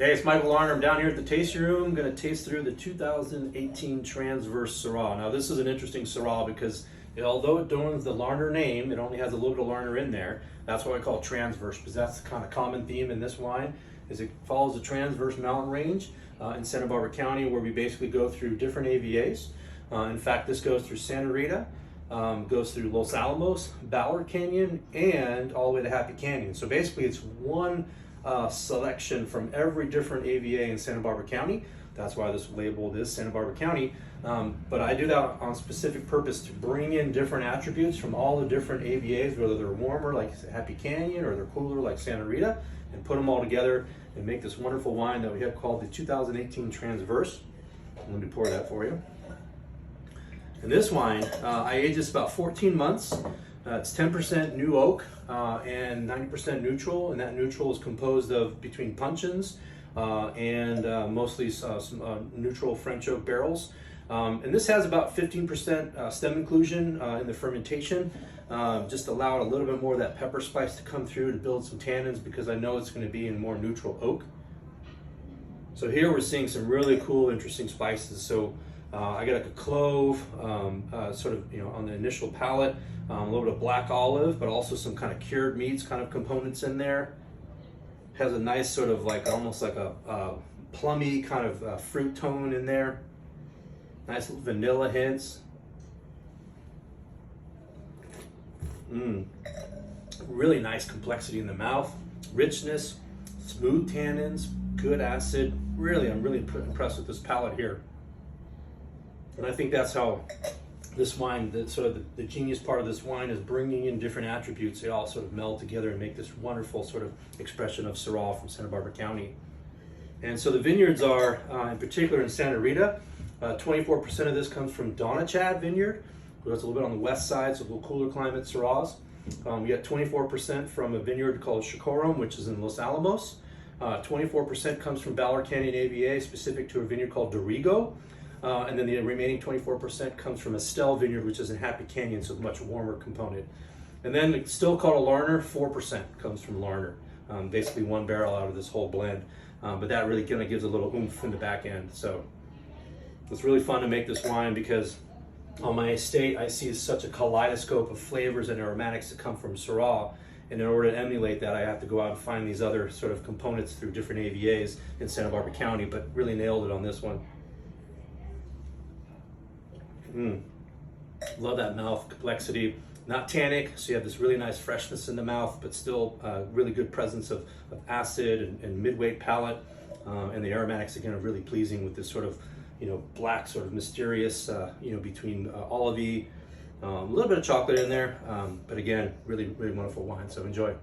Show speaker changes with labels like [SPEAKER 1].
[SPEAKER 1] Hey, it's Michael Larner. I'm down here at the tasting room. I'm going to taste through the 2018 Transverse Syrah. Now, this is an interesting Syrah because although it don't have the Larner name, it only has a little bit of Larner in there. That's why I call it Transverse, because that's the kind of common theme in this wine, is it follows the Transverse mountain range in Santa Barbara County, where we basically go through different AVAs. In fact, this goes through Santa Rita, goes through Los Alamos, Ballard Canyon, and all the way to Happy Canyon. So basically, it's one selection from every different AVA in Santa Barbara County. That's why this labeled is Santa Barbara County. But I do that on specific purpose to bring in different attributes from all the different AVAs, whether they're warmer like Happy Canyon or they're cooler like Santa Rita, and put them all together and make this wonderful wine that we have called the 2018 Transverse. Let me pour that for you. And this wine, I aged this about 14 months. It's 10% new oak and 90% neutral, and that neutral is composed of between puncheons and mostly some neutral French oak barrels. And this has about 15% stem inclusion in the fermentation, just allow a little bit more of that pepper spice to come through to build some tannins, because I know it's going to be in more neutral oak. So here we're seeing some really cool, interesting spices. So I got like a clove, sort of, on the initial palate, a little bit of black olive, but also some kind of cured meats kind of components in there. Has a nice sort of like almost like a plummy kind of fruit tone in there. Nice vanilla hints. Really nice complexity in the mouth, richness, smooth tannins, good acid. Really, I'm really impressed with this palate here. And I think that's how this wine, the genius part of this wine is bringing in different attributes. They all sort of meld together and make this wonderful sort of expression of Syrah from Santa Barbara County. And so the vineyards are, in particular in Santa Rita, 24% of this comes from Donachad Vineyard. It's a little bit on the west side, so a little cooler climate Syrahs. We got 24% from a vineyard called Chicorum, which is in Los Alamos. 24% comes from Ballard Canyon AVA, specific to a vineyard called Dorigo. And then the remaining 24% comes from Estelle Vineyard, which is in Happy Canyon, so a much warmer component. And then it's still called a Larner, 4% comes from Larner. Basically one barrel out of this whole blend. But that really kind of gives a little oomph in the back end. So it's really fun to make this wine, because on my estate I see such a kaleidoscope of flavors and aromatics that come from Syrah. And in order to emulate that, I have to go out and find these other sort of components through different AVAs in Santa Barbara County, but really nailed it on this one. Love that mouth complexity. Not tannic, so you have this really nice freshness in the mouth, but still really good presence of acid and mid-weight palate. And the aromatics, again, are really pleasing with this sort of, black, sort of mysterious, between olivey, a little bit of chocolate in there. But again, really, really wonderful wine, so enjoy.